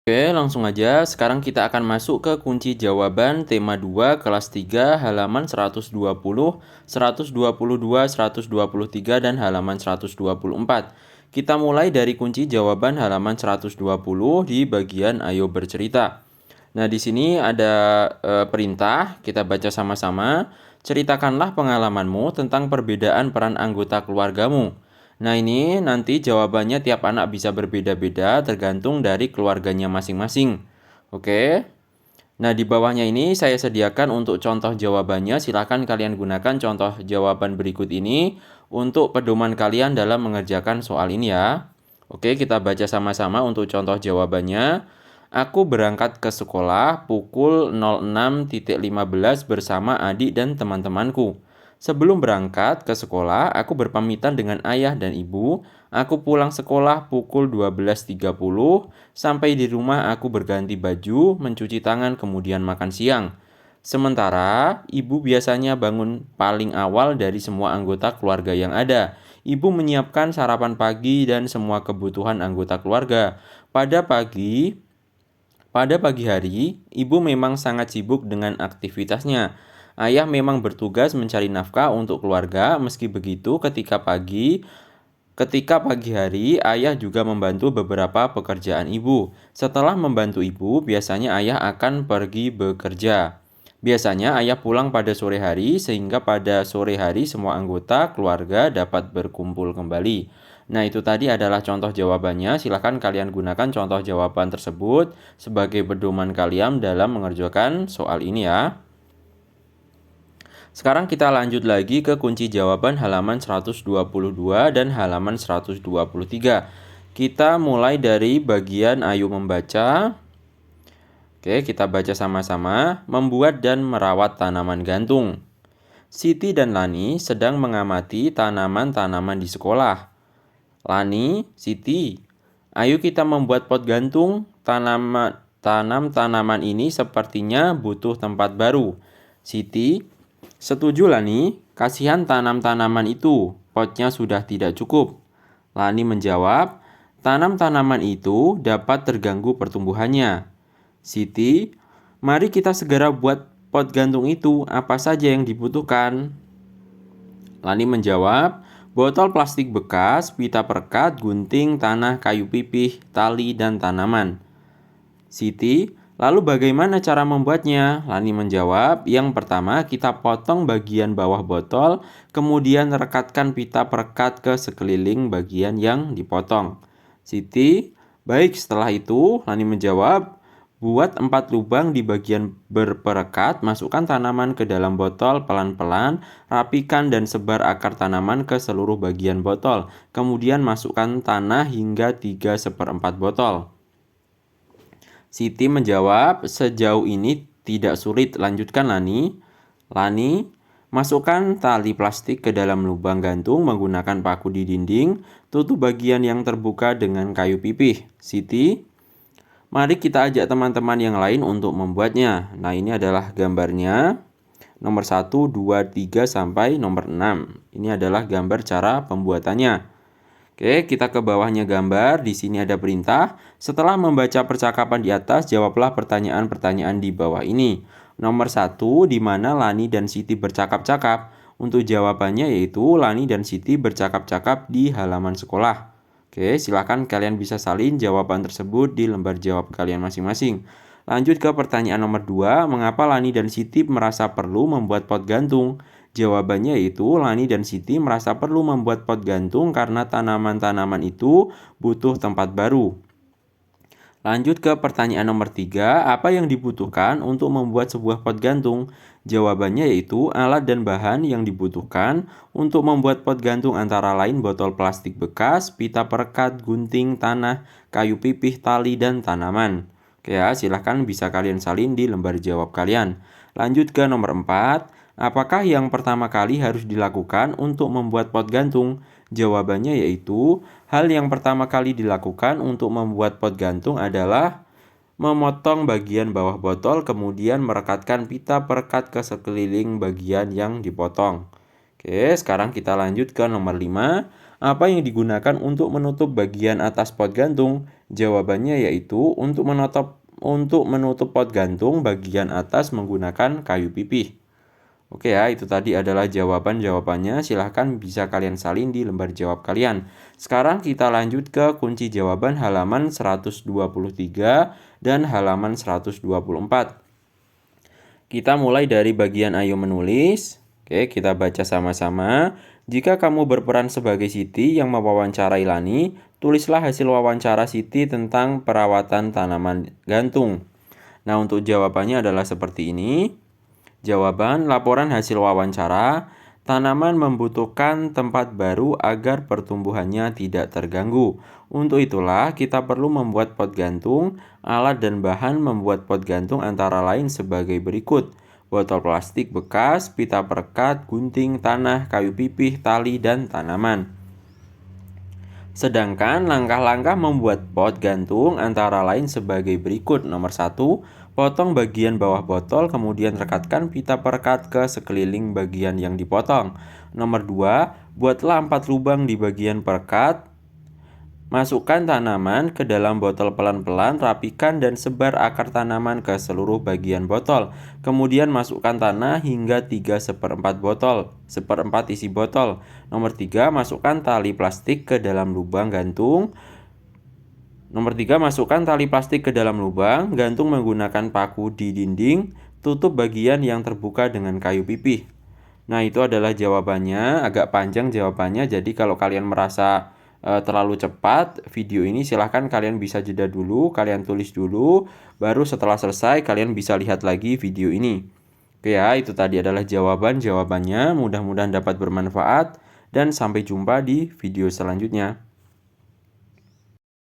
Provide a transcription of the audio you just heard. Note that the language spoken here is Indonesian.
Oke, langsung aja. Sekarang kita akan masuk ke kunci jawaban tema 2 kelas 3 halaman 120, 122, 123 dan halaman 124. Kita mulai dari kunci jawaban halaman 120 di bagian ayo bercerita. Nah, di sini ada perintah, kita baca sama-sama. Ceritakanlah pengalamanmu tentang perbedaan peran anggota keluargamu. Nah, ini nanti jawabannya tiap anak bisa berbeda-beda tergantung dari keluarganya masing-masing. Oke. Nah, di bawahnya ini saya sediakan untuk contoh jawabannya. Silakan kalian gunakan contoh jawaban berikut ini untuk pedoman kalian dalam mengerjakan soal ini ya. Oke, kita baca sama-sama untuk contoh jawabannya. Aku berangkat ke sekolah pukul 06.15 bersama adik dan teman-temanku. Sebelum berangkat ke sekolah, aku berpamitan dengan ayah dan ibu. Aku pulang sekolah pukul 12.30. Sampai di rumah aku berganti baju, mencuci tangan, kemudian makan siang. Sementara, ibu biasanya bangun paling awal dari semua anggota keluarga yang ada. Ibu menyiapkan sarapan pagi dan semua kebutuhan anggota keluarga. Pada pagi hari, ibu memang sangat sibuk dengan aktivitasnya. Ayah memang bertugas mencari nafkah untuk keluarga. Meski begitu, ketika pagi hari, ayah juga membantu beberapa pekerjaan ibu. Setelah membantu ibu, biasanya ayah akan pergi bekerja. Biasanya ayah pulang pada sore hari, sehingga pada sore hari semua anggota keluarga dapat berkumpul kembali. Nah, itu tadi adalah contoh jawabannya. Silakan kalian gunakan contoh jawaban tersebut sebagai pedoman kalian dalam mengerjakan soal ini ya. Sekarang kita lanjut lagi ke kunci jawaban halaman 122 dan halaman 123. Kita mulai dari bagian ayo membaca. Oke, kita baca sama-sama. Membuat dan merawat tanaman gantung. Siti dan Lani sedang mengamati tanaman-tanaman di sekolah. Lani, Siti, ayo kita membuat pot gantung. Tanam tanaman ini sepertinya butuh tempat baru. Siti, setuju Lani, kasihan tanam-tanaman itu, potnya sudah tidak cukup. Lani menjawab, tanam tanaman itu dapat terganggu pertumbuhannya. Siti, mari kita segera buat pot gantung itu, apa saja yang dibutuhkan? Lani menjawab, botol plastik bekas, pita perekat, gunting, tanah, kayu pipih, tali, dan tanaman. Siti, lalu bagaimana cara membuatnya? Lani menjawab, yang pertama kita potong bagian bawah botol, kemudian rekatkan pita perekat ke sekeliling bagian yang dipotong. Siti, baik, setelah itu Lani menjawab, buat 4 lubang di bagian berperekat, masukkan tanaman ke dalam botol pelan-pelan, rapikan dan sebar akar tanaman ke seluruh bagian botol. Kemudian masukkan tanah hingga 3/4 botol. Siti menjawab, sejauh ini tidak sulit. Lanjutkan Lani. Lani, masukkan tali plastik ke dalam lubang gantung menggunakan paku di dinding. Tutup bagian yang terbuka dengan kayu pipih. Siti, mari kita ajak teman-teman yang lain untuk membuatnya. Nah, ini adalah gambarnya. Nomor 1, 2, 3, sampai nomor 6. Ini adalah gambar cara pembuatannya. Oke, kita ke bawahnya gambar. Di sini ada perintah. Setelah membaca percakapan di atas, jawablah pertanyaan-pertanyaan di bawah ini. Nomor 1, di mana Lani dan Siti bercakap-cakap? Untuk jawabannya yaitu Lani dan Siti bercakap-cakap di halaman sekolah. Oke, silakan kalian bisa salin jawaban tersebut di lembar jawab kalian masing-masing. Lanjut ke pertanyaan nomor 2, mengapa Lani dan Siti merasa perlu membuat pot gantung? Jawabannya yaitu Lani dan Siti merasa perlu membuat pot gantung karena tanaman-tanaman itu butuh tempat baru. Lanjut ke pertanyaan nomor 3, apa yang dibutuhkan untuk membuat sebuah pot gantung? Jawabannya yaitu alat dan bahan yang dibutuhkan untuk membuat pot gantung antara lain botol plastik bekas, pita perekat, gunting, tanah, kayu pipih, tali, dan tanaman. Oke ya, silahkan bisa kalian salin di lembar jawab kalian. Lanjut ke nomor 4, apakah yang pertama kali harus dilakukan untuk membuat pot gantung? Jawabannya yaitu, hal yang pertama kali dilakukan untuk membuat pot gantung adalah memotong bagian bawah botol, kemudian merekatkan pita perekat ke sekeliling bagian yang dipotong. Oke, sekarang kita lanjut ke nomor 5. Apa yang digunakan untuk menutup bagian atas pot gantung? Jawabannya yaitu untuk menutup pot gantung bagian atas menggunakan kayu pipih. Oke ya, itu tadi adalah jawabannya. Silahkan bisa kalian salin di lembar jawab kalian. Sekarang kita lanjut ke kunci jawaban halaman 123 dan halaman 124. Kita mulai dari bagian ayo menulis. Oke, kita baca sama-sama. Jika kamu berperan sebagai Siti yang mewawancarai Lani, tulislah hasil wawancara Siti tentang perawatan tanaman gantung. Nah, untuk jawabannya adalah seperti ini. Jawaban, laporan hasil wawancara, tanaman membutuhkan tempat baru agar pertumbuhannya tidak terganggu. Untuk itulah kita perlu membuat pot gantung. Alat dan bahan membuat pot gantung antara lain sebagai berikut. Botol plastik bekas, pita perekat, gunting, tanah, kayu pipih, tali, dan tanaman. Sedangkan langkah-langkah membuat pot gantung antara lain sebagai berikut. Nomor 1, potong bagian bawah botol, kemudian rekatkan pita perekat ke sekeliling bagian yang dipotong. Nomor 2, buatlah 4 lubang di bagian perekat. Masukkan tanaman ke dalam botol pelan-pelan, rapikan dan sebar akar tanaman ke seluruh bagian botol. Kemudian masukkan tanah hingga 3/4 botol, 1/4 isi botol. Nomor 3, masukkan tali plastik ke dalam lubang gantung. Nomor 3, masukkan tali plastik ke dalam lubang gantung menggunakan paku di dinding. Tutup bagian yang terbuka dengan kayu pipih. Nah, itu adalah jawabannya. Agak panjang jawabannya, jadi kalau kalian merasa terlalu cepat video ini, silahkan kalian bisa jeda dulu, kalian tulis dulu, baru setelah selesai kalian bisa lihat lagi video ini. Oke ya, itu tadi adalah jawabannya. Mudah-mudahan dapat bermanfaat dan sampai jumpa di video selanjutnya.